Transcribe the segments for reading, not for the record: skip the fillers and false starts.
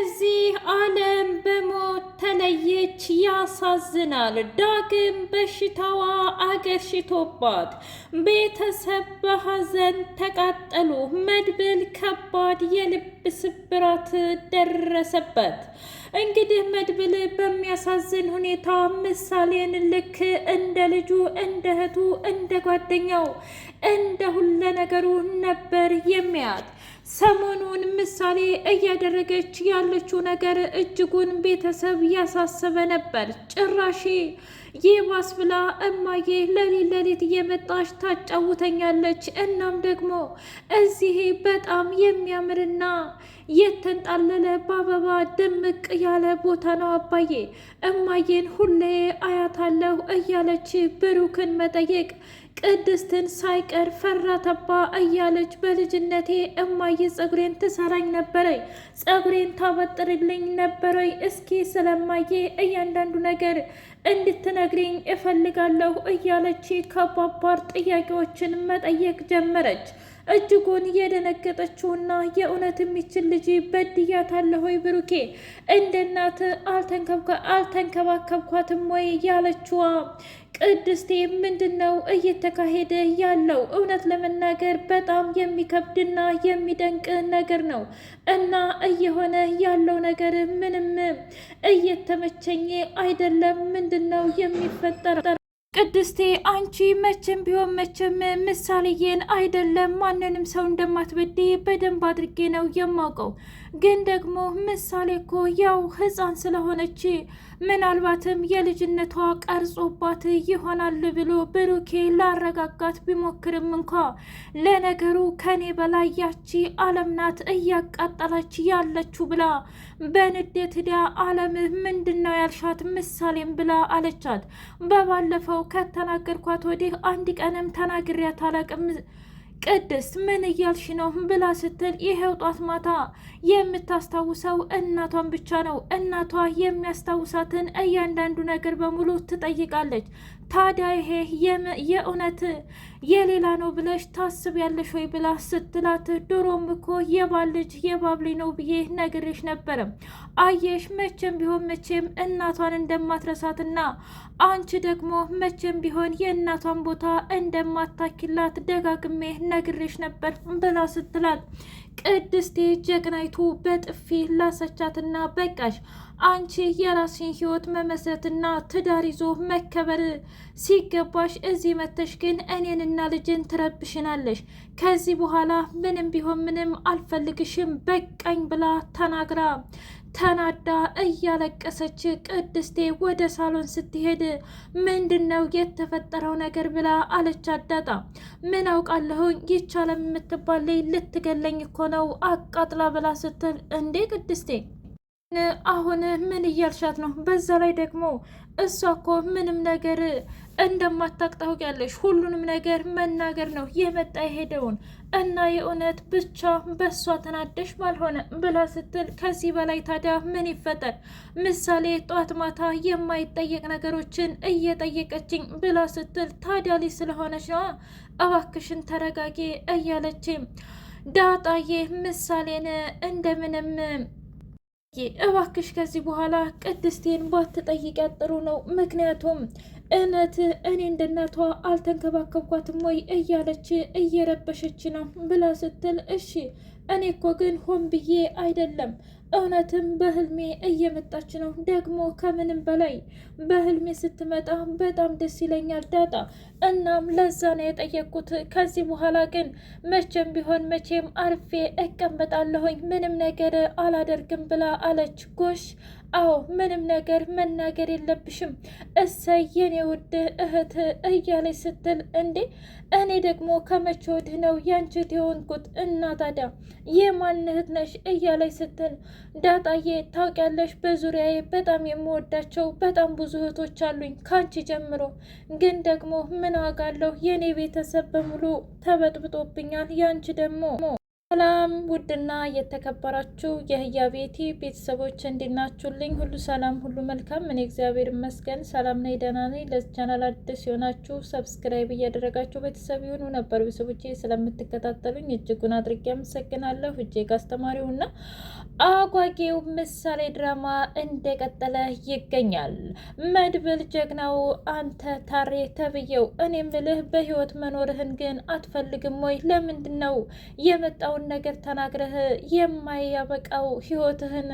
ከዚህ ዓለም በሞት ተለየች። ያሳዝናል። ዳግም በሽታዋ አገርሽቶባት ቤተሰብ በሐዘን ተቃጠሉ። መድብል ከባድ የልብ ስብራት ደረሰበት። እንግዲህ መድብል በሚያሳዝን ሁኔታ ምሳሌን ልክ እንደ ልጁ፣ እንደ እህቱ፣ እንደ ጓደኛው፣ እንደ ሁለ ነገሩ ነበር የሚያት። ሰሞኑን ምሳሌ እያደረገች ያለችው ነገር እጅጉን ቤተሰብ ያሳሰበ ነበር። ጭራሽ ይባስ ብላ እማዬ ሌሊት ሌሊት እየመጣች ታጫውተኛለች። እናም ደግሞ እዚህ በጣም የሚያምርና የተንጣለለ በአበባ ድምቅ ያለ ቦታ ነው አባዬ፣ እማዬን ሁሌ አያታለሁ እያለች ብሩክን መጠየቅ ቅድስትን ሳይቀር ፈራተባ እያለች በልጅነቴ እማዬ ጸጉሬን ትሰራኝ ነበረኝ፣ ጸጉሬን ታበጥርልኝ ነበረኝ። እስኪ ስለማዬ እያንዳንዱ ነገር እንድትነግሪኝ እፈልጋለሁ እያለች ከባባድ ጥያቄዎችን መጠየቅ ጀመረች። እጅጉን የደነገጠችውና የእውነት የሚችል ልጅ በድያታለሁ ወይ ብሩኬ፣ እንደ እናት አልተንከባከብኳትም ወይ ያለችዋ ቅድስቴ ምንድን ነው እየተካሄደ ያለው? እውነት ለመናገር በጣም የሚከብድና የሚደንቅ ነገር ነው እና እየሆነ ያለው ነገር ምንም እየተመቸኝ አይደለም። ምንድን ነው የሚፈጠረው? ቅድስቴ አንቺ መቼም ቢሆን መቼም ምሳሌዬን አይደለም ማንንም ሰው እንደማትበዴ በደንብ አድርጌ ነው የማውቀው። ግን ደግሞ ምሳሌ እኮ ያው ሕፃን ስለሆነች ምናልባትም የልጅነቷ ቀርጾባት ይሆናል ብሎ ብሩኬ ላረጋጋት ቢሞክርም እንኳ ለነገሩ ከኔ በላይ ያቺ አለም ናት እያቃጠለች ያለችው ብላ በንዴት ሂዳ አለም ምንድን ነው ያልሻት ምሳሌም ብላ አለቻት። በባለፈው ከተናገርኳት ወዲህ አንድ ቀንም ተናግሬያት አላቅም ቅድስት ምን እያልሽ ነው ብላ ስትል ይሄው ጧት ማታ የምታስታውሰው እናቷን ብቻ ነው። እናቷ የሚያስታውሳትን እያንዳንዱ ነገር በሙሉ ትጠይቃለች። ታዲያ ይሄ የእውነት የሌላ ነው ብለሽ ታስቢያለሽ ወይ ብላ ስትላት ድሮም እኮ የባል ልጅ የባብሊ ነው ብዬ ነግሬሽ ነበረ። አየሽ መቼም ቢሆን መቼም እናቷን እንደማትረሳትና አንቺ ደግሞ መቼም ቢሆን የእናቷን ቦታ እንደማታኪላት ደጋግሜ ነግሬሽ ነበር ብላ ስትላት ቅድስቴ ጀግናይቱ በጥፊ ላሰቻትና በቃሽ፣ አንቺ የራስሽን ህይወት መመስረትና ትዳር ይዞ መከበር ሲገባሽ እዚህ መተሽ ግን እኔንና ልጅን ትረብሽናለሽ። ከዚህ በኋላ ምንም ቢሆን ምንም አልፈልግሽም በቃኝ ብላ ተናግራ ተናዳ እያለቀሰች ቅድስቴ ወደ ሳሎን ስትሄድ ምንድን ነው የተፈጠረው ነገር ብላ አለቻት ዳጣ። ምን አውቃለሁኝ ይቻለም የምትባል ልትገለኝ እኮ ነው አቃጥላ ብላ ስትል እንዴ ቅድስቴ አሁን ምን እያልሻት ነው? በዛ ላይ ደግሞ እሷ እኮ ምንም ነገር እንደማታውቅ ታውቂያለሽ። ሁሉንም ነገር መናገር ነው የመጣ የሄደውን እና የእውነት ብቻ በእሷ ተናደሽ ባልሆነ ብላ ስትል ከዚህ በላይ ታዲያ ምን ይፈጠር? ምሳሌ ጧት ማታ የማይጠየቅ ነገሮችን እየጠየቀችኝ ብላ ስትል ታዲያ ልጅ ስለሆነች ነዋ፣ እባክሽን ተረጋጊ እያለች ዳጣዬ ምሳሌን እንደምንም እባክሽ ከዚህ በኋላ ቅድስቴን ባትጠይቂያት ጥሩ ነው። ምክንያቱም እውነት እኔ እንደ እናቷ አልተንከባከብኳትም ወይ እያለች እየረበሸች ነው ብላ ስትል እሺ እኔ እኮ ግን ሆን ብዬ አይደለም፣ እውነትም በህልሜ እየመጣች ነው። ደግሞ ከምንም በላይ በህልሜ ስትመጣ በጣም ደስ ይለኛል ዳጣ። እናም ለዛ ነው የጠየቅኩት። ከዚህ በኋላ ግን መቼም ቢሆን መቼም አርፌ እቀመጣለሁኝ፣ ምንም ነገር አላደርግም ብላ አለች። ጎሽ አዎ ምንም ነገር መናገር የለብሽም እሰይ የኔ ውድ እህት እያለች ስትል እንዴ እኔ ደግሞ ከመቼ ወዲህ ነው ያንቺት የሆንኩት? እና ታዲያ የማን እህት ነሽ እያለች ስትል ዳጣዬ ታውቂያለሽ በዙሪያዬ በጣም የምወዳቸው በጣም ብዙ እህቶች አሉኝ ካንቺ ጀምሮ፣ ግን ደግሞ ምን ዋጋ አለው የኔ ቤተሰብ በሙሉ ተበጥብጦብኛል። ያንቺ ደግሞ ሰላም ውድና የተከበራችሁ የህያ ቤቴ ቤተሰቦች እንዲናችሁልኝ ሁሉ ሰላም ሁሉ መልካም። እኔ እግዚአብሔር ይመስገን ሰላም ነኝ፣ ደህና ነኝ። ለዚህ ቻናል አዲስ የሆናችሁ ሰብስክራይብ እያደረጋችሁ ቤተሰብ ይሁኑ። ነበር ቤተሰቦቼ ስለምትከታተሉኝ እጅጉን አድርጌ አመሰግናለሁ። እጅግ አስተማሪውና አጓጊው ምሳሌ ድራማ እንደቀጠለ ይገኛል። መድብል ጀግናው አንተ ታሬ ተብዬው፣ እኔ ምልህ በህይወት መኖርህን ግን አትፈልግም ወይ? ለምንድን ነው የመጣው ነገር ተናግረህ የማያበቃው ህይወትህን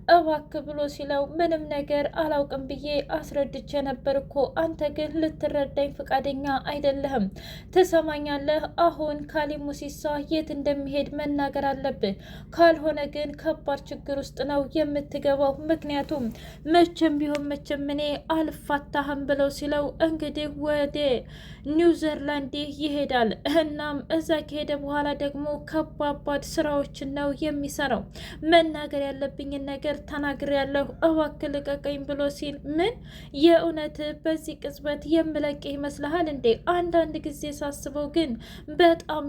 እባክ ብሎ ሲለው ምንም ነገር አላውቅም ብዬ አስረድቼ ነበር እኮ አንተ ግን ልትረዳኝ ፈቃደኛ አይደለህም። ትሰማኛለህ? አሁን ካሊ ሙሲሳ የት እንደሚሄድ መናገር አለብህ። ካልሆነ ግን ከባድ ችግር ውስጥ ነው የምትገባው። ምክንያቱም መቼም ቢሆን መቼም እኔ አልፋታህም ብለው ሲለው እንግዲህ ወደ ኒውዚላንድ ይሄዳል። እናም እዛ ከሄደ በኋላ ደግሞ ከባባድ ስራዎችን ነው የሚሰራው። መናገር ያለብኝን ነገር ተናግሬያለሁ፣ እባክህ ልቀቀኝ ብሎ ሲል ምን የእውነት በዚህ ቅጽበት የምለቅ ይመስልሃል እንዴ? አንዳንድ ጊዜ ሳስበው ግን በጣም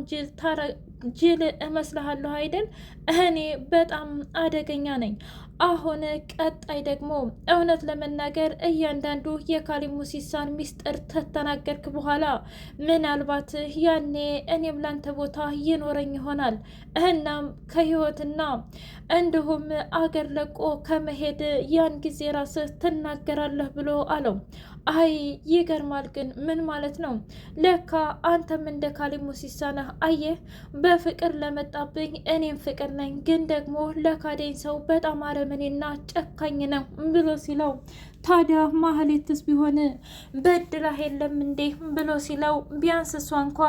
ጅል እመስልሃለሁ አይደል? እኔ በጣም አደገኛ ነኝ። አሁን ቀጣይ ደግሞ እውነት ለመናገር እያንዳንዱ የካሊ ሙሲሳን ሚስጥር ተተናገርክ በኋላ ምናልባት ያኔ እኔም ላንተ ቦታ ይኖረኝ ይሆናል። እናም ከህይወትና እንዲሁም አገር ለቆ ከመሄድ ያን ጊዜ ራስህ ትናገራለህ ብሎ አለው። አይ ይገርማል። ግን ምን ማለት ነው? ለካ አንተም እንደ ካሊ ሙሲሳ ነህ። አየህ፣ በፍቅር ለመጣብኝ እኔም ፍቅር ነኝ፣ ግን ደግሞ ለካደኝ ሰው በጣም አረመኔና ጨካኝ ነው ብሎ ሲለው፣ ታዲያ ማህሌትስ ቢሆን በድላህ የለም እንዴ ብሎ ሲለው፣ ቢያንስ እሷ እንኳ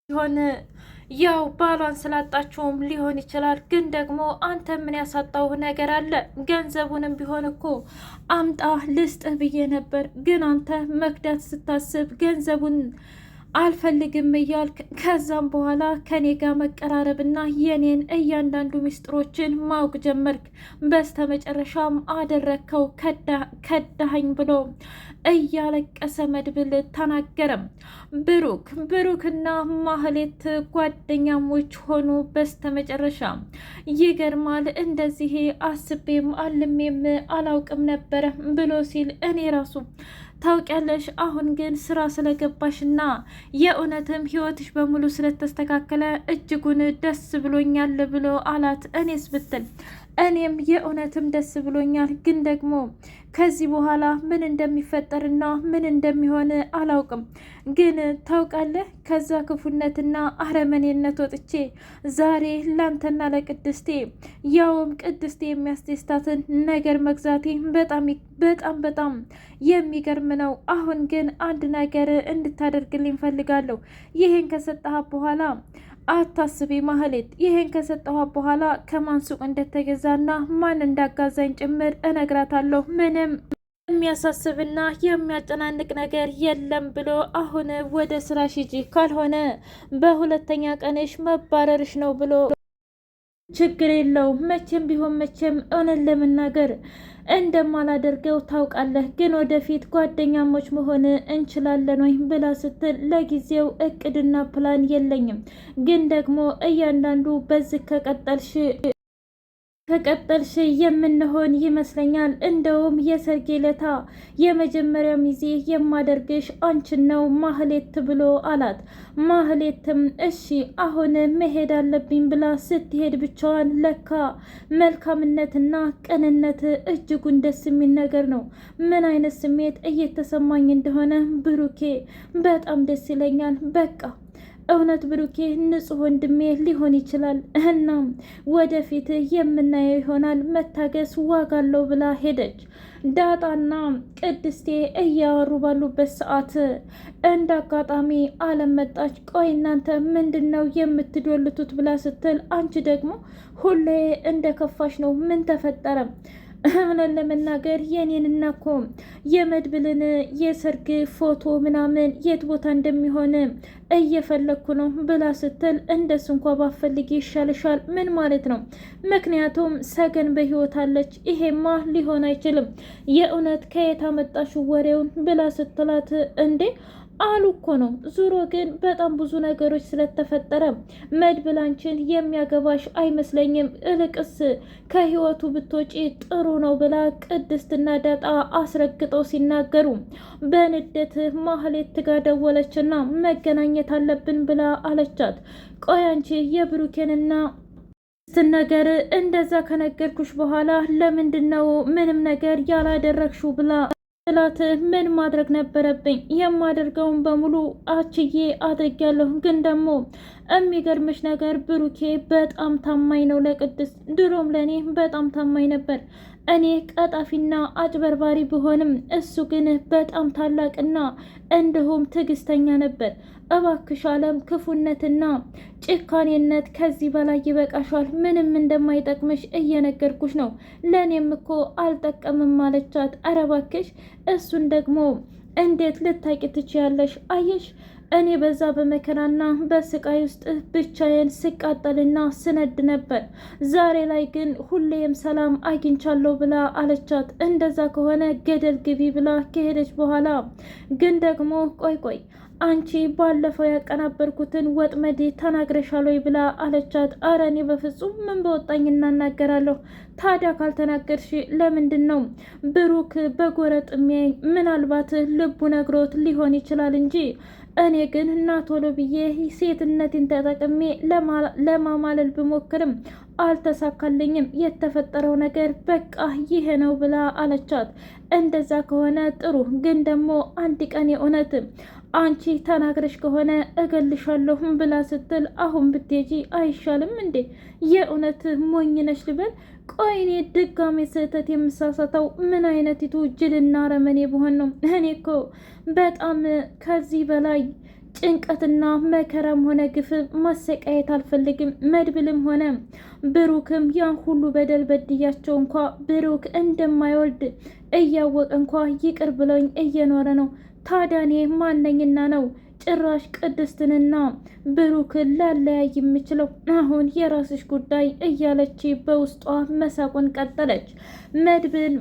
ቢሆን ያው ባሏን ስላጣችውም ሊሆን ይችላል። ግን ደግሞ አንተ ምን ያሳጣው ነገር አለ? ገንዘቡንም ቢሆን እኮ አምጣ ልስጥህ ብዬ ነበር። ግን አንተ መክዳት ስታስብ ገንዘቡን አልፈልግም እያልክ ከዛም በኋላ ከኔ ጋር መቀራረብና የኔን እያንዳንዱ ምስጢሮችን ማወቅ ጀመርክ። በስተመጨረሻም አደረግከው፣ ከዳኸኝ ብሎ እያለቀሰ መድብል ተናገረም። ብሩክና ማህሌት ጓደኛሞች ሆኑ። በስተመጨረሻ ይገርማል፣ እንደዚህ አስቤም አልሜም አላውቅም ነበረ ብሎ ሲል እኔ ራሱ ታውቂያለሽ፣ አሁን ግን ስራ ስለገባሽና የእውነትም ህይወትሽ በሙሉ ስለተስተካከለ እጅጉን ደስ ብሎኛል ብሎ አላት። እኔስ ብትል እኔም የእውነትም ደስ ብሎኛል፣ ግን ደግሞ ከዚህ በኋላ ምን እንደሚፈጠርና ምን እንደሚሆን አላውቅም። ግን ታውቃለህ፣ ከዛ ክፉነትና አረመኔነት ወጥቼ ዛሬ ላንተና ለቅድስቴ ያውም ቅድስቴ የሚያስደስታትን ነገር መግዛቴ በጣም የሚገርም ነው። አሁን ግን አንድ ነገር እንድታደርግልኝ ፈልጋለሁ። ይሄን ከሰጠሃት በኋላ አታስቢ ማህሌት፣ ይሄን ከሰጠኋት በኋላ ከማን ሱቅ እንደተገዛና ማን እንዳጋዛኝ ጭምር እነግራታለሁ። ምንም የሚያሳስብና የሚያጨናንቅ ነገር የለም ብሎ አሁን ወደ ስራሽ ሂጂ፣ ካልሆነ በሁለተኛ ቀንሽ መባረርሽ ነው ብሎ ችግር የለውም መቼም ቢሆን መቼም እውነት ለመናገር እንደማላደርገው ታውቃለህ፣ ግን ወደፊት ጓደኛሞች መሆን እንችላለን ወይ ብላ ስትል ለጊዜው እቅድና ፕላን የለኝም፣ ግን ደግሞ እያንዳንዱ በዚህ ከቀጠልሽ የምንሆን ይመስለኛል። እንደውም የሰርጌ ለታ የመጀመሪያ ሚዜ የማደርግሽ አንቺን ነው ማህሌት ብሎ አላት። ማህሌትም እሺ አሁን መሄድ አለብኝ ብላ ስትሄድ ብቻዋን ለካ መልካምነትና ቅንነት እጅጉን ደስ የሚል ነገር ነው። ምን አይነት ስሜት እየተሰማኝ እንደሆነ ብሩኬ በጣም ደስ ይለኛል። በቃ እውነት ብሩኬ ንጹህ ወንድሜ ሊሆን ይችላል። እናም ወደፊት የምናየው ይሆናል። መታገስ ዋጋ አለው ብላ ሄደች። ዳጣና ቅድስቴ እያወሩ ባሉበት ሰዓት እንደ አጋጣሚ አለም መጣች። ቆይ እናንተ ምንድን ነው የምትዶልቱት ብላ ስትል አንቺ ደግሞ ሁሌ እንደ ከፋሽ ነው፣ ምን ተፈጠረ? እውነት ለመናገር የኔንና እኮ የመድብልን የሰርግ ፎቶ ምናምን የት ቦታ እንደሚሆን እየፈለግኩ ነው ብላ ስትል እንደሱ እንኳ ባፈልግ ይሻልሻል። ምን ማለት ነው? ምክንያቱም ሰገን በህይወት አለች። ይሄማ ሊሆን አይችልም። የእውነት ከየት አመጣሽው ወሬውን ብላ ስትላት እንዴ አሉ እኮ ነው። ዙሮ ግን በጣም ብዙ ነገሮች ስለተፈጠረ መድብል አንቺን የሚያገባሽ አይመስለኝም፣ እልቅስ ከህይወቱ ብትወጪ ጥሩ ነው ብላ ቅድስትና ዳጣ አስረግጠው ሲናገሩ በንዴት ማህሌት ጋር ደወለችና መገናኘት አለብን ብላ አለቻት። ቆይ አንቺ የብሩኬንና ነገር እንደዛ ከነገርኩሽ በኋላ ለምንድን ነው ምንም ነገር ያላደረግሽው ብላ ስላት ምን ማድረግ ነበረብኝ? የማደርገውን በሙሉ አችዬ አድርጊያለሁ። ግን ደግሞ የሚገርምሽ ነገር ብሩኬ በጣም ታማኝ ነው ለቅድስት። ድሮም ለእኔ በጣም ታማኝ ነበር። እኔ ቀጣፊና አጭበርባሪ ብሆንም እሱ ግን በጣም ታላቅና እንዲሁም ትዕግስተኛ ነበር። እባክሽ አለም ክፉነትና ጭካኔነት ከዚህ በላይ ይበቃሻል። ምንም እንደማይጠቅምሽ እየነገርኩሽ ነው። ለእኔም እኮ አልጠቀምም አለቻት። ኧረ እባክሽ እሱን ደግሞ እንዴት ልታቂ ትችያለሽ? አየሽ እኔ በዛ በመከራና በስቃይ ውስጥ ብቻዬን ስቃጠልና ስነድ ነበር። ዛሬ ላይ ግን ሁሌም ሰላም አግኝቻለሁ ብላ አለቻት። እንደዛ ከሆነ ገደል ግቢ ብላ ከሄደች በኋላ ግን ደግሞ ቆይ አንቺ ባለፈው ያቀናበርኩትን ወጥመድ ተናግረሻል ወይ ብላ አለቻት። አረ እኔ በፍጹም ምን በወጣኝ እናናገራለሁ። ታዲያ ካልተናገርሽ ለምንድን ነው ብሩክ በጎረጥ የሚያኝ? ምናልባት ልቡ ነግሮት ሊሆን ይችላል እንጂ እኔ ግን እና ቶሎ ብዬ ሴትነቴን ተጠቅሜ ለማማለል ብሞክርም አልተሳካልኝም። የተፈጠረው ነገር በቃ ይሄ ነው ብላ አለቻት። እንደዛ ከሆነ ጥሩ፣ ግን ደግሞ አንድ ቀን የእውነት አንቺ ተናግረሽ ከሆነ እገልሻለሁ ብላ ስትል አሁን ብትሄጂ አይሻልም እንዴ? የእውነት ሞኝነሽ ልበል? ቆይ እኔ ድጋሜ ስህተት የምሳሳተው ምን አይነቲቱ ጅልና ረመኔ ብሆን ነው? እኔ እኮ በጣም ከዚህ በላይ ጭንቀትና መከራም ሆነ ግፍ ማሰቃየት አልፈልግም። መድብልም ሆነ ብሩክም ያን ሁሉ በደል በድያቸው እንኳ ብሩክ እንደማይወልድ እያወቀ እንኳ ይቅር ብሎኝ እየኖረ ነው። ታዲያ እኔ ማነኝና ነው ጭራሽ ቅድስትንና ብሩክን ላለያይ የምችለው? አሁን የራስሽ ጉዳይ እያለች በውስጧ መሳቁን ቀጠለች። መድብል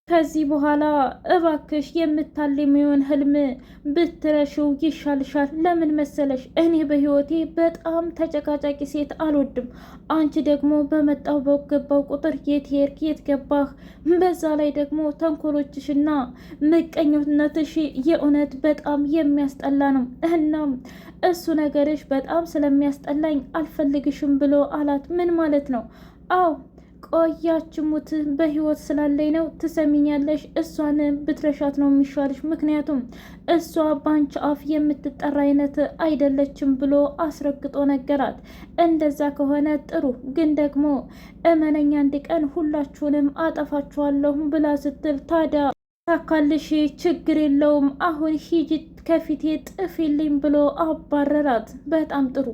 ከዚህ በኋላ እባክሽ የምታልሚውን ህልም ብትረሺው ይሻልሻል። ለምን መሰለሽ እኔ በህይወቴ በጣም ተጨቃጫቂ ሴት አልወድም። አንቺ ደግሞ በመጣው በገባው ቁጥር የት ሄድክ የት ገባህ? በዛ ላይ ደግሞ ተንኮሎችሽና ምቀኝነትሽ የእውነት በጣም የሚያስጠላ ነው። እናም እሱ ነገርሽ በጣም ስለሚያስጠላኝ አልፈልግሽም ብሎ አላት። ምን ማለት ነው? አዎ ቆያች ሙት በህይወት ስላለኝ ነው። ትሰሚኛለሽ? እሷን ብትረሻት ነው የሚሻልሽ። ምክንያቱም እሷ ባንቺ አፍ የምትጠራ አይነት አይደለችም ብሎ አስረግጦ ነገራት። እንደዛ ከሆነ ጥሩ፣ ግን ደግሞ እመነኛ አንድ ቀን ሁላችሁንም አጠፋችኋለሁ ብላ ስትል ታዲያ ታካልሽ ችግር የለውም አሁን ሂጂ ከፊቴ ጥፊልኝ ብሎ አባረራት። በጣም ጥሩ፣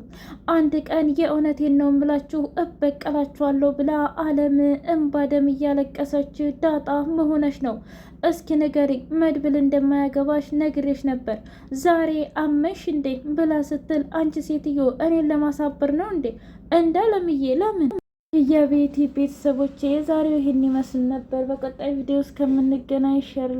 አንድ ቀን የእውነቴን ነው ብላችሁ እበቀላችኋለሁ ብላ አለም እንባ ደም እያለቀሰች ዳጣ መሆነሽ ነው? እስኪ ንገሪ፣ መድብል እንደማያገባሽ ነግሬሽ ነበር፣ ዛሬ አመሽ እንዴ ብላ ስትል አንቺ ሴትዮ እኔን ለማሳበር ነው እንዴ? እንዳለምዬ ለምን? የቤቲ ቤተሰቦቼ የዛሬው ይህን ይመስል ነበር። በቀጣይ ቪዲዮ እስከምንገናኝ ሸር